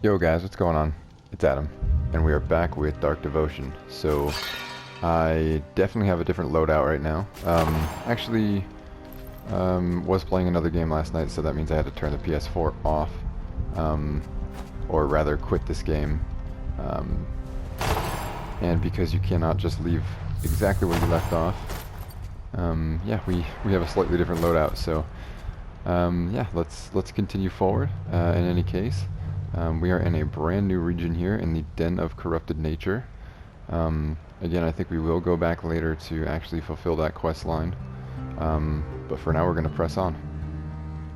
Yo guys, what's going on? It's Adam, and we are back with Dark Devotion. So, I definitely have a different loadout right now. Actually, was playing another game last night, so that means I had to turn the PS4 off. Or rather, quit this game. And because you cannot just leave exactly where you left off, yeah, we have a slightly different loadout. So, yeah, let's continue forward. In any case. We are in a brand new region here in the Den of Corrupted Nature. Again, I think we will go back later to actually fulfill that quest line. But for now, we're going to press on.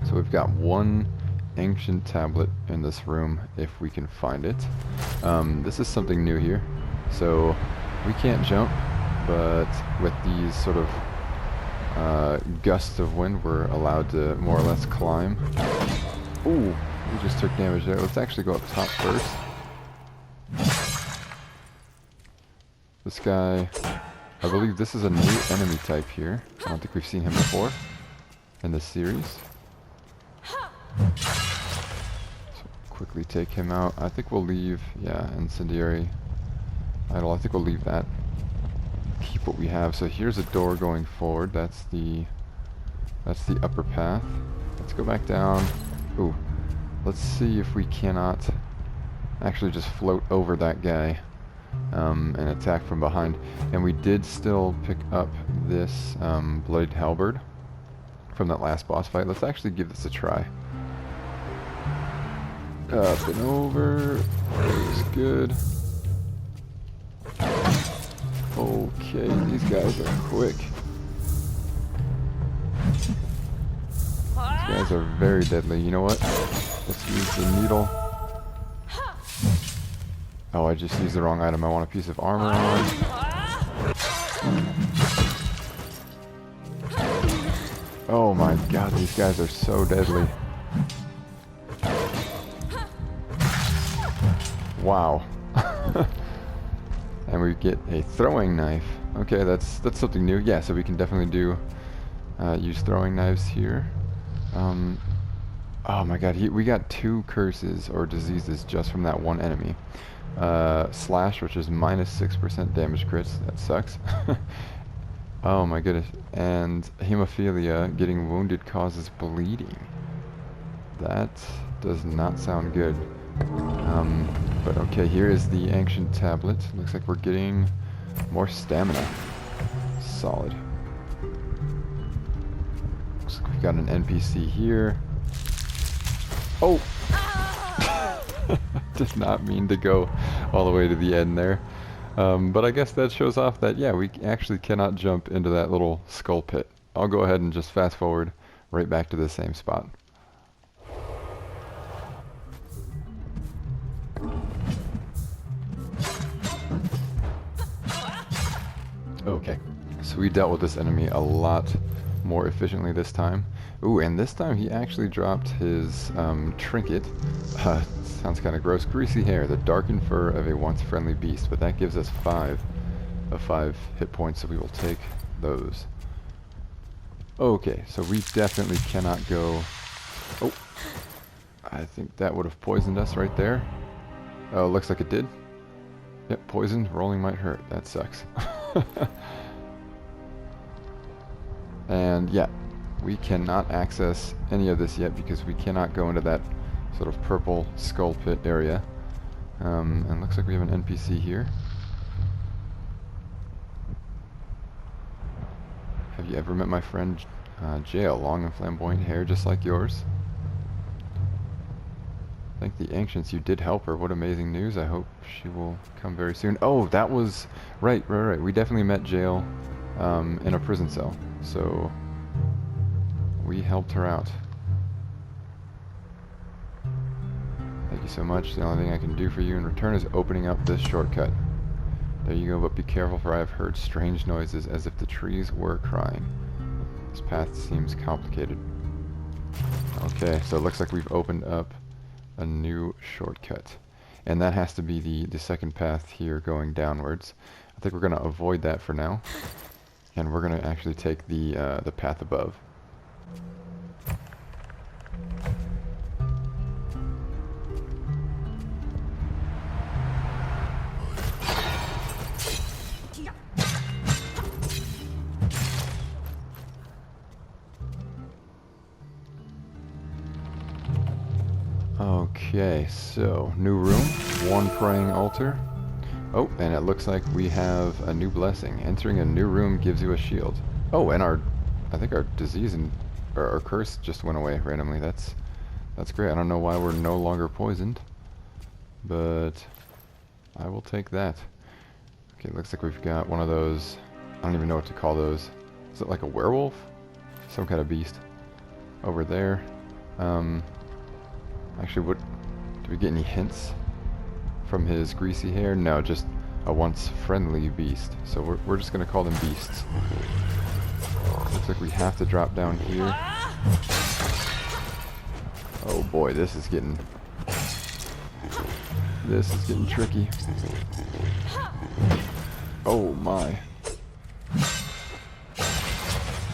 So we've got one ancient tablet in this room, if we can find it. This is something new here. So we can't jump, but with these sort of gusts of wind, we're allowed to more or less climb. Ooh! We just took damage there. Let's actually go up top first. This guy, I believe this is a new enemy type here. I don't think we've seen him before in this series. So quickly take him out. I think we'll leave, yeah, incendiary idol. I think we'll leave that. Keep what we have. So here's a door going forward. That's the upper path. Let's go back down. Ooh. Let's see if we cannot actually just float over that guy and attack from behind. And we did still pick up this bloodied halberd from that last boss fight. Let's actually give this a try. Up and over. Looks good. Okay, these guys are quick. These guys are very deadly. You know what? Let's use the needle. Oh, I just used the wrong item. I want a piece of armor on. Oh my god, these guys are so deadly. Wow. And we get a throwing knife. Okay, that's something new. Yeah, so we can definitely do use throwing knives here. Oh my god, we got 2 curses or diseases just from that one enemy. Slash, which is minus 6% damage crits. That sucks. Oh my goodness. And hemophilia, getting wounded causes bleeding. That does not sound good. But okay, here is the ancient tablet. Looks like we're getting more stamina. Solid. Looks like we've got an NPC here. Oh! Did not mean to go all the way to the end there. But I guess that shows off that, yeah, we actually cannot jump into that little skull pit. I'll go ahead and just fast forward right back to the same spot. Okay, so we dealt with this enemy a lot more efficiently this time. Ooh, and this time he actually dropped his trinket. Sounds kind of gross. Greasy hair, the darkened fur of a once friendly beast, but that gives us 5 of 5 hit points, so we will take those. Okay, so we definitely cannot go... Oh, I think that would have poisoned us right there. Oh, looks like it did. Yep, poison, rolling might hurt. That sucks. And yeah, we cannot access any of this yet because we cannot go into that sort of purple skull pit area. And looks like we have an NPC here. Have you ever met my friend Jael? Long and flamboyant hair just like yours. Thank the ancients, you did help her. What amazing news. I hope she will come very soon. Oh, that was... Right. We definitely met Jael in a prison cell. So we helped her out. Thank you so much. The only thing I can do for you in return is opening up this shortcut. There you go, but be careful, for I have heard strange noises as if the trees were crying. This path seems complicated. Okay, so it looks like we've opened up a new shortcut. And that has to be the second path here going downwards. I think we're going to avoid that for now. And we're going to actually take the path above. Okay, so new room, one praying altar. Oh, and it looks like we have a new blessing. Entering a new room gives you a shield. Oh, and I think our disease and our curse just went away randomly. That's great. I don't know why we're no longer poisoned, but I will take that. Okay, looks like we've got one of those. I don't even know what to call those. Is it like a werewolf? Some kind of beast over there. Actually, what do we get any hints from his greasy hair? No, just a once friendly beast. So we're just gonna call them beasts. Looks like we have to drop down here. Oh boy, this is getting tricky. Oh my.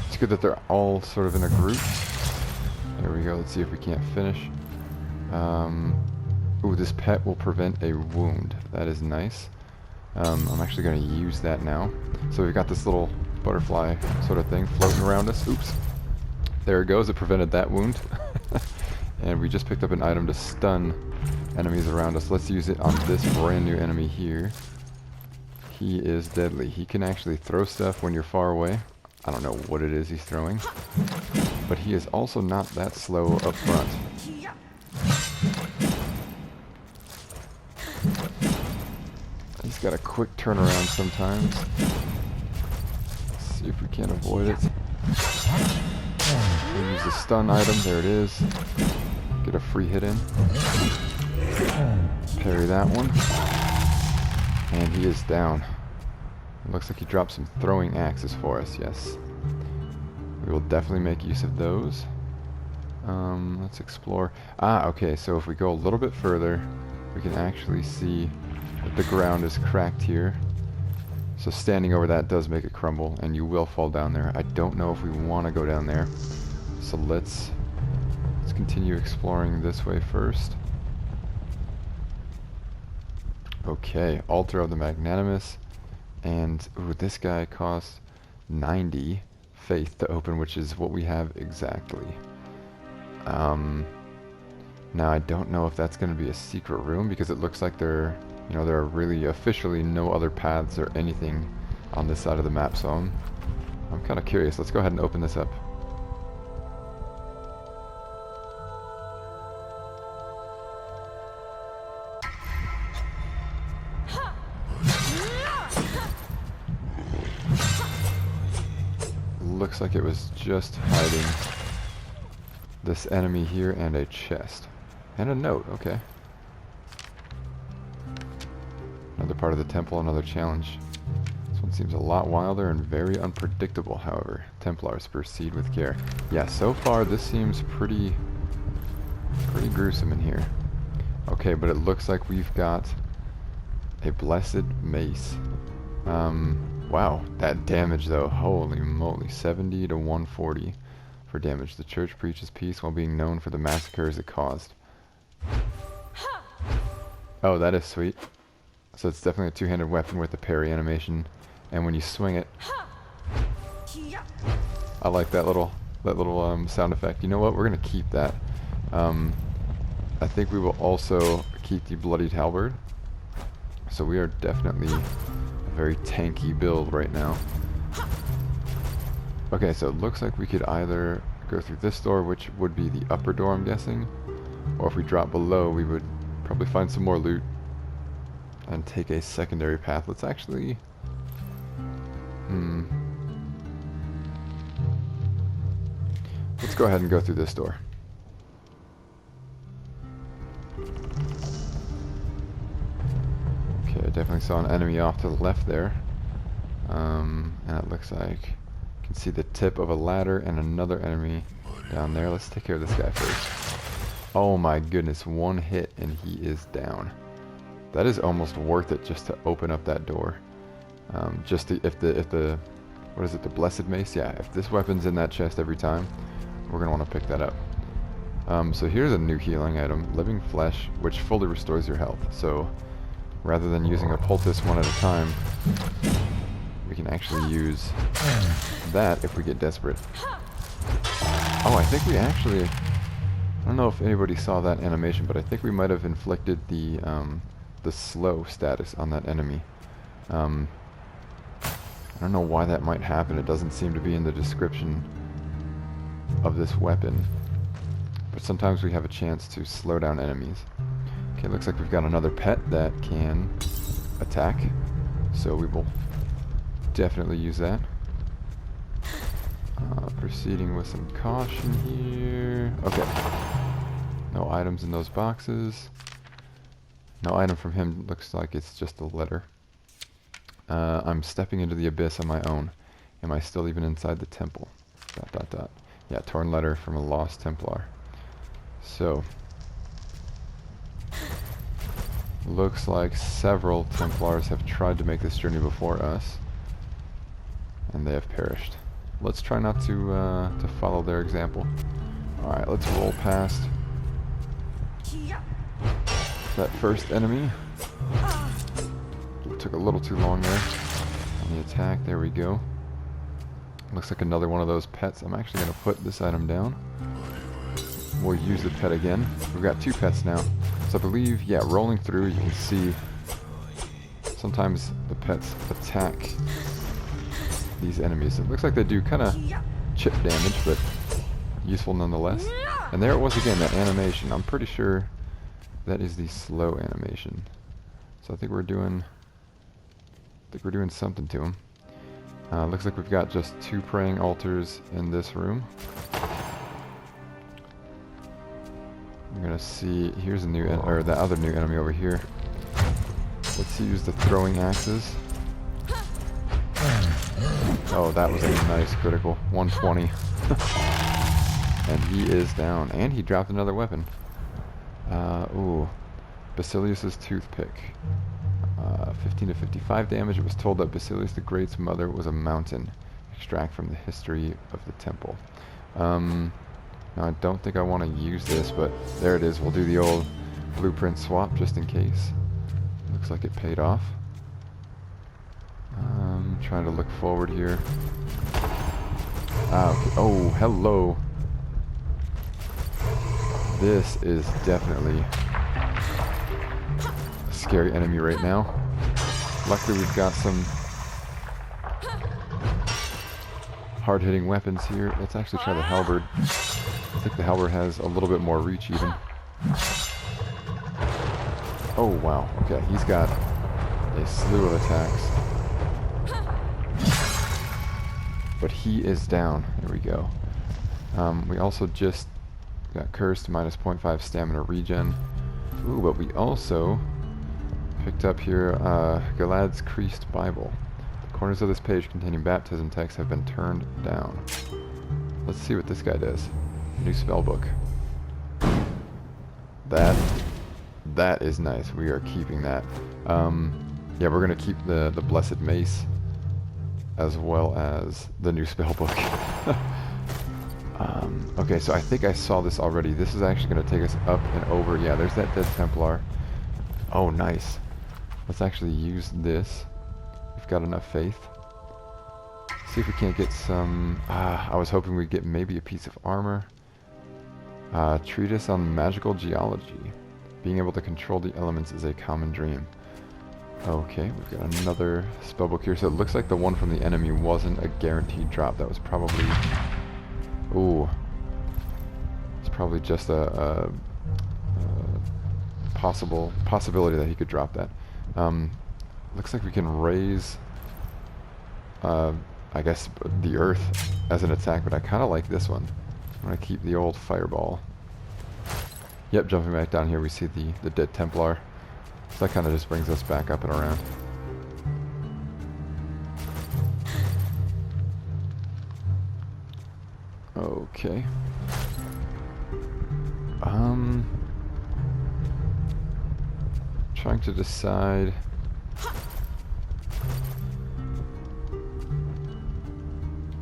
It's good that they're all sort of in a group. There we go. Let's see if we can't finish. Ooh, this pet will prevent a wound. That is nice. I'm actually going to use that now. So we've got this little butterfly sort of thing floating around us. Oops. There it goes. It prevented that wound. And we just picked up an item to stun enemies around us. Let's use it on this brand new enemy here. He is deadly. He can actually throw stuff when you're far away. I don't know what it is he's throwing. But he is also not that slow up front. He's got a quick turnaround sometimes. Let's see if we can't avoid it. We'll use the stun item. There it is. Get a free hit in. Parry that one. And he is down. It looks like he dropped some throwing axes for us, yes. We will definitely make use of those. Let's explore. Ah, okay, so if we go a little bit further, we can actually see that the ground is cracked here. So standing over that does make it crumble, and you will fall down there. I don't know if we want to go down there. So let's continue exploring this way first. Okay, Altar of the Magnanimous. And, ooh, this guy costs 90 faith to open, which is what we have exactly. Now I don't know if that's going to be a secret room, because it looks like there are really officially no other paths or anything on this side of the map, so I'm kind of curious. Let's go ahead and open this up. Looks like it was just hiding this enemy here and a chest. And a note, okay. Another part of the temple, another challenge. This one seems a lot wilder and very unpredictable, however. Templars, proceed with care. Yeah, so far this seems pretty gruesome in here. Okay, but it looks like we've got a blessed mace. Wow, that damage though, holy moly, 70 to 140 for damage. The church preaches peace while being known for the massacres it caused. Oh, that is sweet. So it's definitely a two-handed weapon with the parry animation, and when you swing it, I like that little sound effect. You know what? We're gonna keep that. I think we will also keep the bloodied halberd. So we are definitely a very tanky build right now. Okay, so it looks like we could either go through this door, which would be the upper door, I'm guessing, or if we drop below, we would probably find some more loot and take a secondary path. Let's actually... Let's go ahead and go through this door. Okay, I definitely saw an enemy off to the left there. And it looks like you can see the tip of a ladder and another enemy down there. Let's take care of this guy first. Oh my goodness, one hit and he is down. That is almost worth it just to open up that door. Just to, if the what is it, the blessed mace? Yeah, if this weapon's in that chest every time, we're gonna want to pick that up. So here's a new healing item, living flesh, which fully restores your health. So rather than using a poultice one at a time, we can actually use that if we get desperate. Oh, I think we actually I don't know if anybody saw that animation, but I think we might have inflicted the slow status on that enemy. I don't know why that might happen. It doesn't seem to be in the description of this weapon. But sometimes we have a chance to slow down enemies. Okay, looks like we've got another pet that can attack. So we will definitely use that. Proceeding with some caution here. Okay. No items in those boxes. No item from him. Looks like it's just a letter. I'm stepping into the abyss on my own. Am I still even inside the temple? ... Yeah, torn letter from a lost Templar. So, looks like several Templars have tried to make this journey before us, and they have perished. Let's try not to follow their example. Alright, let's roll past that first enemy. Took a little too long there on the attack. There we go. Looks like another one of those pets. I'm actually going to put this item down. We'll use the pet again. We've got two pets now. So I believe, yeah, rolling through, you can see sometimes the pets attack these enemies. It looks like they do kind of chip damage, but useful nonetheless. And there it was again, that animation. I'm pretty sure that is the slow animation. So I think we're doing something to him. Looks like we've got just 2 praying altars in this room. I'm gonna see. Here's a new, or the other new enemy over here. Let's use the throwing axes. Oh, that was a nice critical. 120. And he is down. And he dropped another weapon. Ooh. Basilius's toothpick. 15 to 55 damage. It was told that Basilius the Great's mother was a mountain. Extract from the history of the temple. Now I don't think I want to use this, but there it is. We'll do the old blueprint swap just in case. Looks like it paid off. Trying to look forward here. Okay. Oh, hello. This is definitely a scary enemy right now. Luckily we've got some hard-hitting weapons here. Let's actually try the halberd. I think the halberd has a little bit more reach even. Oh wow, okay, he's got a slew of attacks. But he is down. There we go. We also just got cursed, minus 0.5 stamina regen. Ooh, but we also picked up here Galad's Creased Bible. The corners of this page containing baptism texts have been turned down. Let's see what this guy does. New spell book. That is nice. We are keeping that. Yeah, we're gonna keep the Blessed Mace as well as the new spell book. Okay, so I think I saw this already. This is actually going to take us up and over. Yeah, there's that dead Templar. Oh, nice. Let's actually use this. We've got enough faith. See if we can't get some... I was hoping we'd get maybe a piece of armor. Treatise on magical geology. Being able to control the elements is a common dream. Okay, we've got another spellbook here. So it looks like the one from the enemy wasn't a guaranteed drop. That was probably... Ooh. It's probably just a possibility that he could drop that. Looks like we can raise, I guess, the earth as an attack, but I kind of like this one. I'm going to keep the old fireball. Yep, jumping back down here, we see the dead Templar. So that kind of just brings us back up and around. Okay. Trying to decide.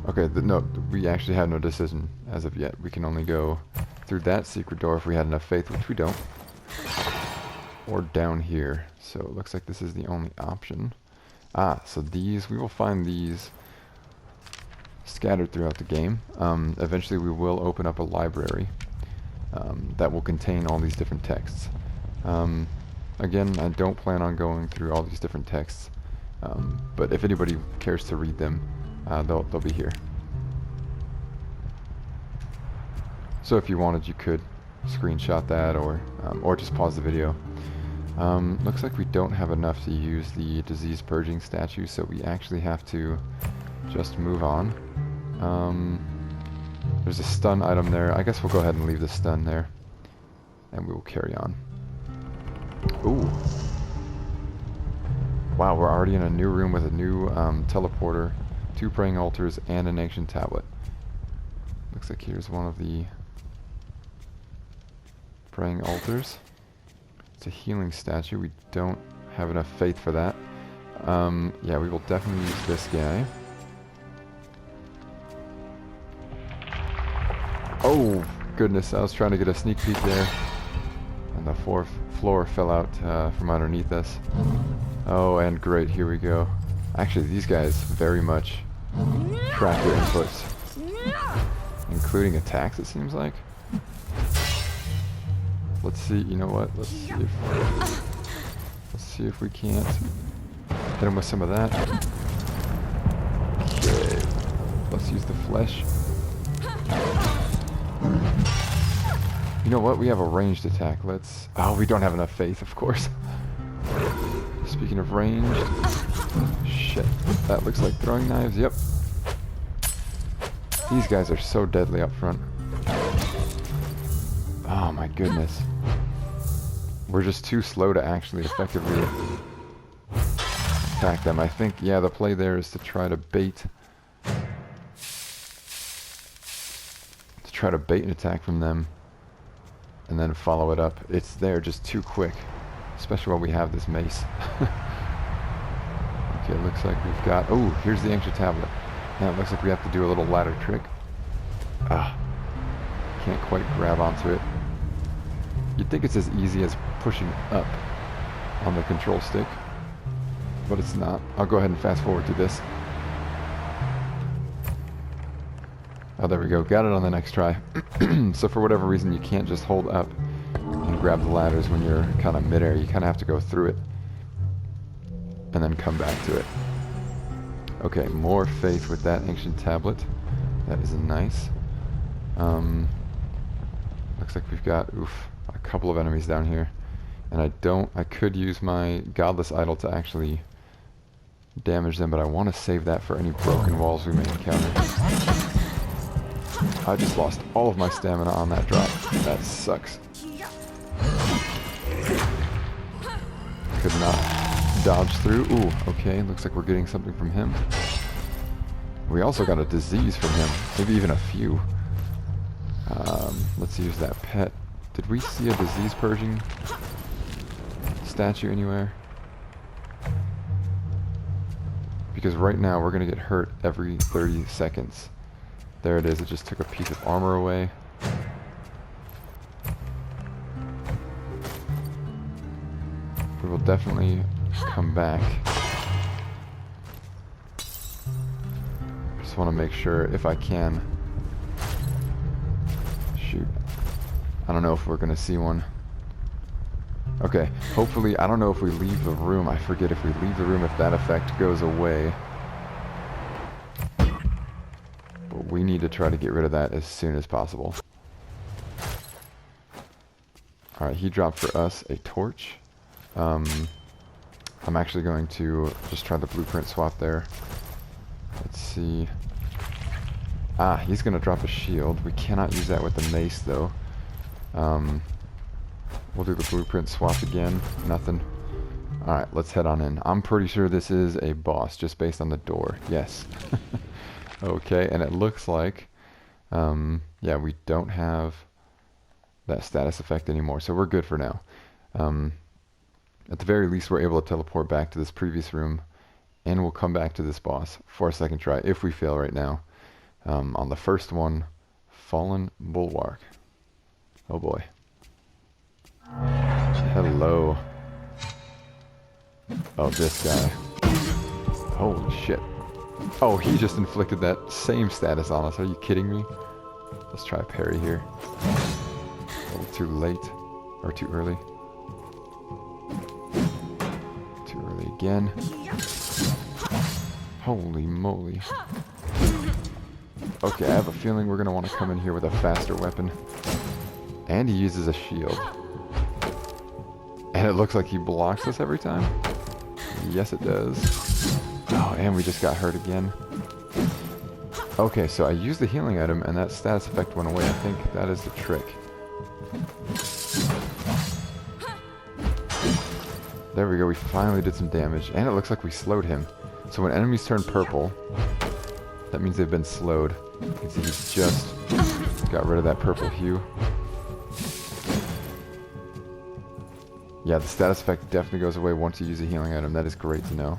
Okay, no, we actually have no decision as of yet. We can only go through that secret door if we had enough faith, which we don't. Or down here. So it looks like this is the only option. So these, we will find these scattered throughout the game. Eventually we will open up a library. that will contain all these different texts. Again, I don't plan on going through all these different texts, but if anybody cares to read them, they'll be here. So if you wanted, you could screenshot that or just pause the video. Looks like we don't have enough to use the disease purging statue, so we actually have to just move on. There's a stun item there. I guess we'll go ahead and leave the stun there, and we will carry on. Ooh. Wow, we're already in a new room with a new teleporter, 2 praying altars, and an ancient tablet. Looks like here's one of the praying altars. It's a healing statue. We don't have enough faith for that. Yeah, we will definitely use this guy. Oh, goodness, I was trying to get a sneak peek there, and the floor fell out from underneath us. Oh, and great, here we go. Actually, these guys very much track their inputs, including attacks, it seems like. Let's see, you know what, let's see if we can't hit him with some of that. Okay, let's use the flesh. You know what? We have a ranged attack. Let's... Oh, we don't have enough faith, of course. Speaking of ranged... Shit. That looks like throwing knives. Yep. These guys are so deadly up front. Oh my goodness. We're just too slow to actually effectively attack them. I think, yeah, the play there is to try to bait... an attack from them. And then follow it up. It's there just too quick, especially while we have this mace. Okay, looks like we've got... Oh, here's the ancient tablet. Now it looks like we have to do a little ladder trick. Ah, can't quite grab onto it. You'd think it's as easy as pushing up on the control stick, but it's not. I'll go ahead and fast forward to this. Oh, there we go. Got it on the next try. So for whatever reason, you can't just hold up and grab the ladders when you're kind of midair. You kind of have to go through it and then come back to it. Okay, more faith with that ancient tablet. That is nice. Looks like we've got, a couple of enemies down here. And I could use my godless idol to actually damage them, but I want to save that for any broken walls we may encounter. I just lost all of my stamina on that drop. That sucks. Could not dodge through. Ooh, okay, looks like we're getting something from him. We also got a disease from him. Maybe even a few. Let's use that pet. Did we see a disease purging statue anywhere? Because right now we're going to get hurt every 30 seconds. There it is, it just took a piece of armor away. We will definitely come back. Just want to make sure if I can. Shoot. I don't know if we're going to see one. Okay, hopefully, I don't know if we leave the room. I forget if we leave the room if that effect goes away. We need to try to get rid of that as soon as possible. Alright, he dropped for us a torch. I'm actually going to just try the blueprint swap there. Let's see. Ah, he's going to drop a shield. We cannot use that with the mace, though. We'll do the blueprint swap again. Nothing. Alright, let's head on in. I'm pretty sure this is a boss, just based on the door. Yes. Okay, and it looks like, yeah, we don't have that status effect anymore, so we're good for now. At the very least, we're able to teleport back to this previous room, and we'll come back to this boss for a second try, if we fail right now. On the first one, Fallen Bulwark. Oh boy. Hello. Oh, this guy. Holy shit. Oh, he just inflicted that same status on us. Are you kidding me? Let's try parry here. A little too late. Or too early. Too early again. Holy moly. Okay, I have a feeling we're going to want to come in here with a faster weapon. And he uses a shield. And it looks like he blocks us every time. Yes, it does. Oh, and we just got hurt again. Okay, so I used the healing item and that status effect went away. I think that is the trick. There we go, we finally did some damage. And it looks like we slowed him. So when enemies turn purple, that means they've been slowed. You can see he's just got rid of that purple hue. Yeah, the status effect definitely goes away once you use a healing item. That is great to know.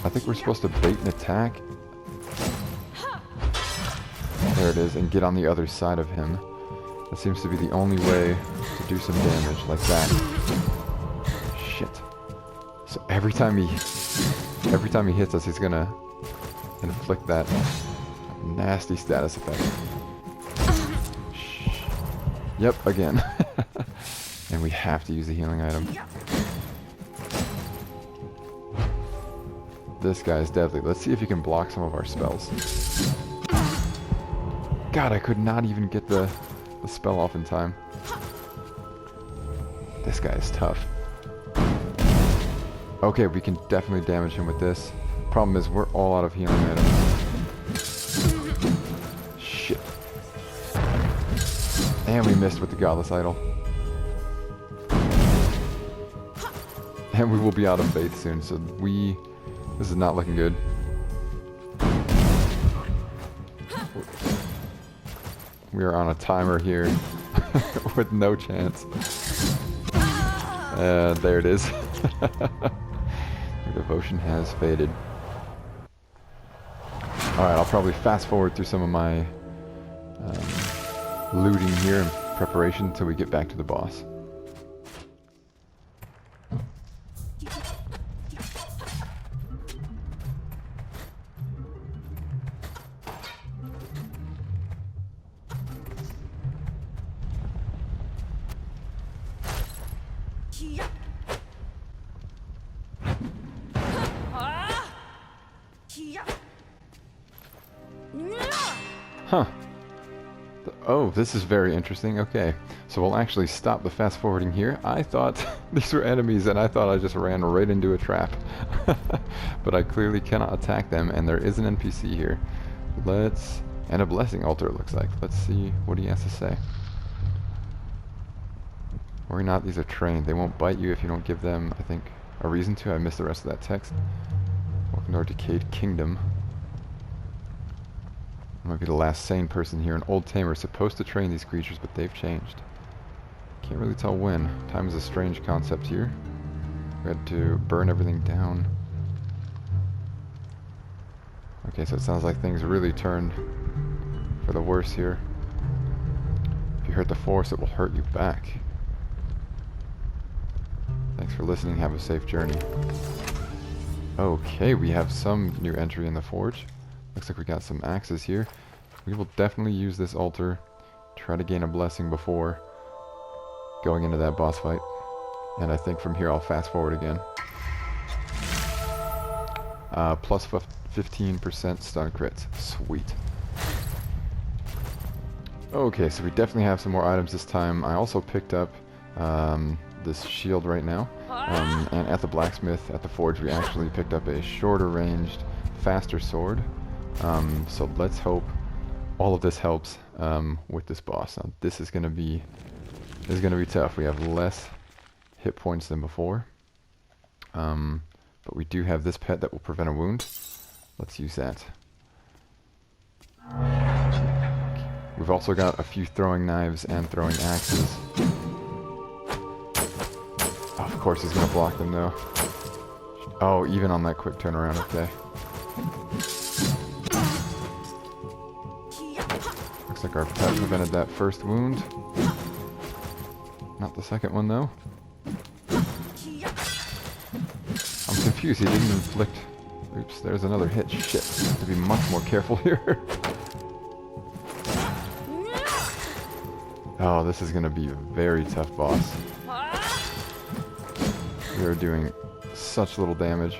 I think we're supposed to bait an attack. There it is, and get on the other side of him. That seems to be the only way to do some damage, like that. Shit. So every time he hits us, he's gonna inflict that nasty status effect. Yep, again. And we have to use a healing item. This guy is deadly. Let's see if he can block some of our spells. God, I could not even get the spell off in time. This guy is tough. Okay, we can definitely damage him with this. Problem is, we're all out of healing items. Shit. And we missed with the Godless Idol. And we will be out of faith soon, so this is not looking good. We are on a timer here with no chance. There it is. Your devotion has faded. Alright, I'll probably fast forward through some of my looting here in preparation until we get back to the boss. Huh. Oh, this is very interesting. Okay, so we'll actually stop the fast forwarding here. I thought these were enemies and I thought I just ran right into a trap. But I clearly cannot attack them, and there is an NPC here. And a blessing altar, it looks like. Let's see what he has to say. Worry not, these are trained. They won't bite you if you don't give them, I think, a reason to. I missed the rest of that text. Welcome to our decayed kingdom. I might be the last sane person here. An old tamer supposed to train these creatures, but they've changed. Can't really tell when. Time is a strange concept here. We had to burn everything down. Okay, so it sounds like things really turned for the worse here. If you hurt the Force, it will hurt you back. Thanks for listening. Have a safe journey. Okay, we have some new entry in the Forge. Looks like we got some axes here. We will definitely use this altar. Try to gain a blessing before going into that boss fight. And I think from here I'll fast forward again. Plus 15% stun crits. Sweet. Okay, so we definitely have some more items this time. I also picked up this shield right now. And at the blacksmith, at the forge, we actually picked up a shorter ranged, faster sword. So let's hope all of this helps with this boss. Now, this is gonna be tough. We have less hit points than before, but we do have this pet that will prevent a wound. Let's use that. We've also got a few throwing knives and throwing axes. Oh, of course he's gonna block them though. Oh, even on that quick turnaround. Okay. Looks like our pet prevented that first wound. Not the second one though. I'm confused, he didn't inflict... Oops, there's another hit. Shit, I have to be much more careful here. Oh, this is going to be a very tough boss. We are doing such little damage.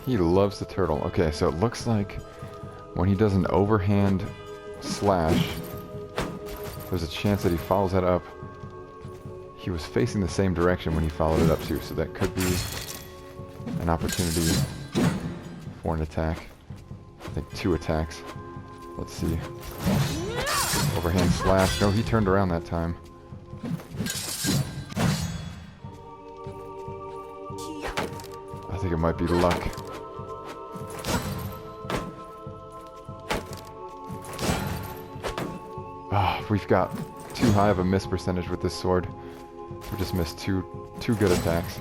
He loves the turtle. Okay, so it looks like when he does an overhand slash, there's a chance that he follows that up. He was facing the same direction when he followed it up too, so that could be an opportunity for an attack. I think 2 attacks. Let's see. Overhand slash. No, he turned around that time. I think it might be luck. Ah, we've got too high of a miss percentage with this sword. We just missed two good attacks.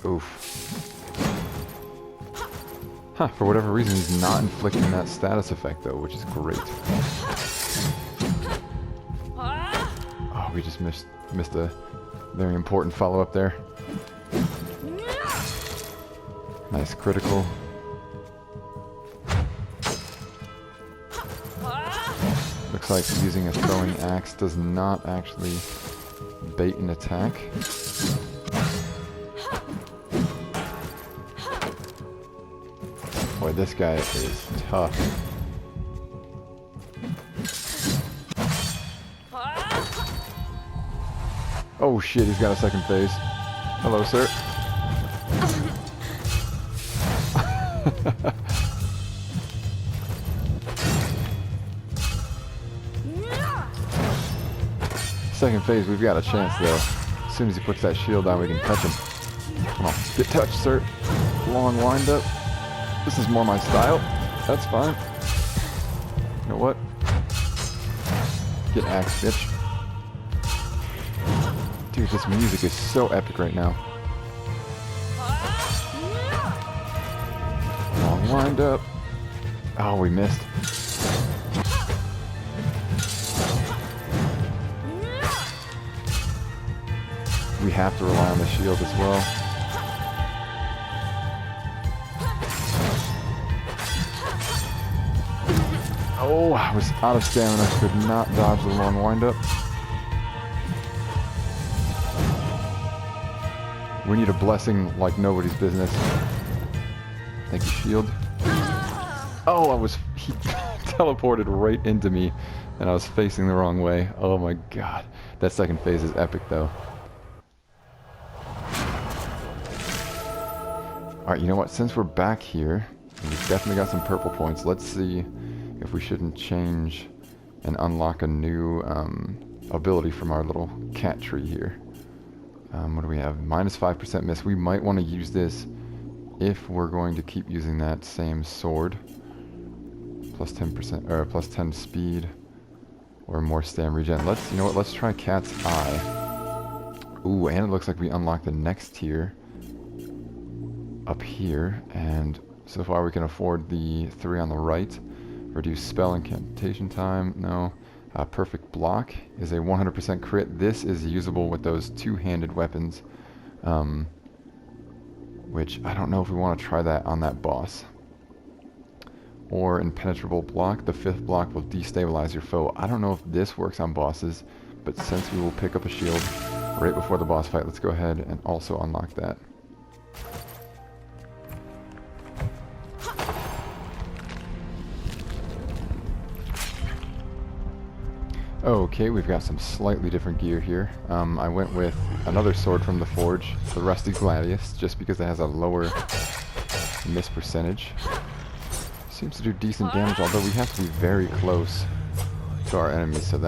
Oof. Huh, for whatever reason he's not inflicting that status effect though, which is great. Oh, we just missed a very important follow-up there. Nice critical. Looks like using a throwing axe does not actually bait an attack. Boy, this guy is tough. Oh shit, he's got a second phase. Hello, sir. Second phase, we've got a chance though. As soon as he puts that shield down, we can touch him. Come on, get touched, sir. Long wind up. This is more my style. That's fine. You know what? Get axed, bitch. Dude, this music is so epic right now. Long wind up. Oh, we missed. We have to rely on the shield as well. Oh, I was out of stamina. Could not dodge the long wind-up. We need a blessing like nobody's business. Thank you, shield. Oh, he teleported right into me, and I was facing the wrong way. Oh my god. That second phase is epic, though. Alright, you know what? Since we're back here, we've definitely got some purple points. Let's see if we shouldn't change and unlock a new ability from our little cat tree here. What do we have? Minus 5% miss. We might want to use this if we're going to keep using that same sword. Plus 10% or plus 10 speed or more stam regen. You know what? Let's try Cat's Eye. Ooh, and it looks like we unlocked the next tier up here, and so far we can afford the 3 on the right. Reduce spell incantation time, no. Perfect block is a 100% crit. This is usable with those 2-handed weapons, which I don't know if we want to try that on that boss. Or impenetrable block. The 5th block will destabilize your foe. I don't know if this works on bosses, but since we will pick up a shield right before the boss fight, let's go ahead and also unlock that. Okay, we've got some slightly different gear here. I went with another sword from the Forge, the Rusty Gladius, just because it has a lower miss percentage. Seems to do decent damage, although we have to be very close to our enemies, so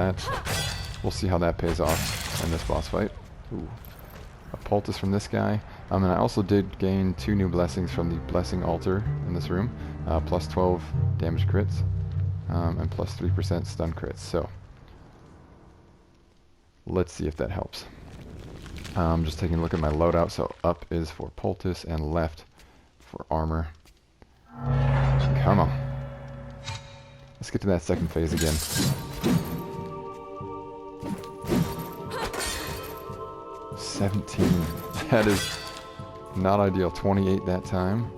we'll see how that pays off in this boss fight. Ooh, a poultice from this guy. And I also did gain 2 new blessings from the Blessing Altar in this room. Plus 12 damage crits, and plus 3% stun crits, so let's see if that helps. I'm just taking a look at my loadout. So up is for poultice and left for armor. Come on. Let's get to that second phase again. That is not ideal. 28 that time.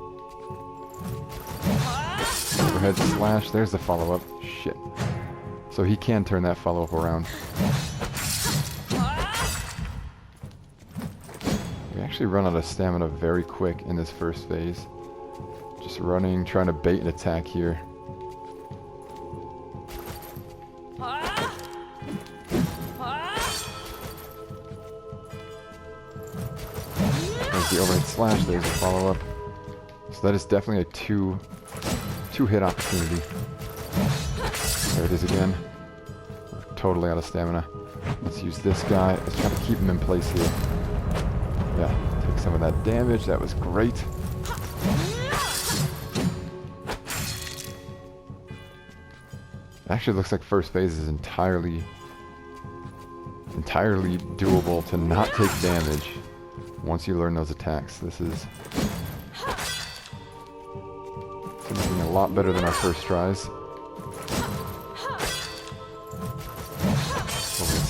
Overhead slash. There's the follow-up. Shit. So he can turn that follow-up around. We actually run out of stamina very quick in this first phase. Just running, trying to bait an attack here. There's the overhead slash, there's the follow-up. So that is definitely a two-hit opportunity. There it is again. We're totally out of stamina. Let's use this guy. Let's try to keep him in place here. Yeah, take some of that damage. That was great. It actually looks like first phase is entirely doable to not take damage once you learn those attacks. This is something a lot better than our first tries.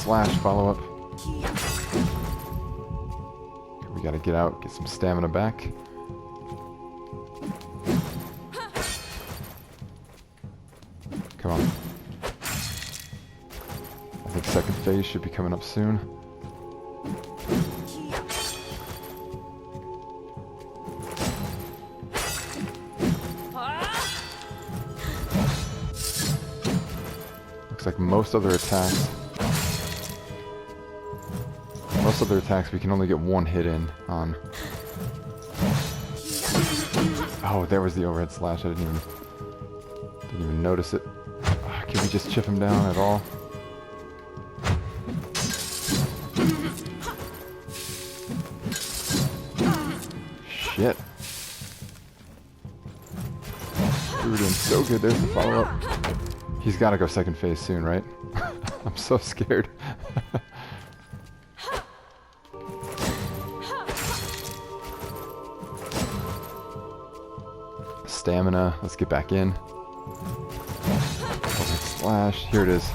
Slash follow-up. We gotta get out, get some stamina back. Come on. I think second phase should be coming up soon. Looks like most other attacks we can only get one hit in on. Oh, there was the overhead slash. I didn't even notice it. Can we just chip him down at all? Shit. We were doing so good. There's the follow-up. He's got to go second phase soon, right? I'm so scared. Stamina. Let's get back in. Overhead slash. Here it is.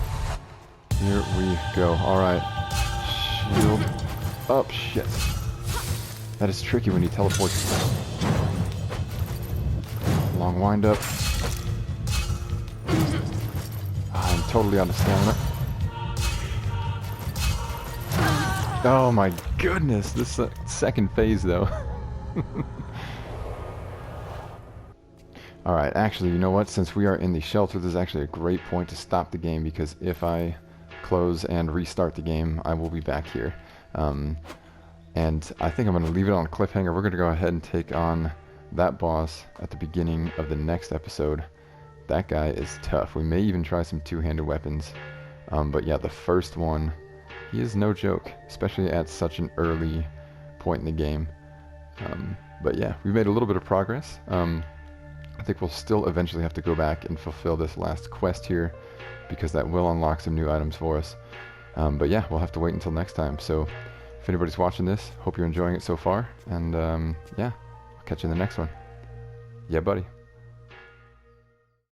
Here we go. Alright. Shield up. Shit. That is tricky when you teleport. Long wind up. I'm totally out of stamina. Oh my goodness. This second phase though. Alright, actually, you know what? Since we are in the shelter, this is actually a great point to stop the game, because if I close and restart the game, I will be back here. And I think I'm going to leave it on a cliffhanger. We're going to go ahead and take on that boss at the beginning of the next episode. That guy is tough. We may even try some two-handed weapons. But yeah, the first one, he is no joke, especially at such an early point in the game. But yeah, we made a little bit of progress. I think we'll still eventually have to go back and fulfill this last quest here, because that will unlock some new items for us. But yeah, we'll have to wait until next time. So if anybody's watching this, hope you're enjoying it so far. And yeah, I'll catch you in the next one. Yeah, buddy.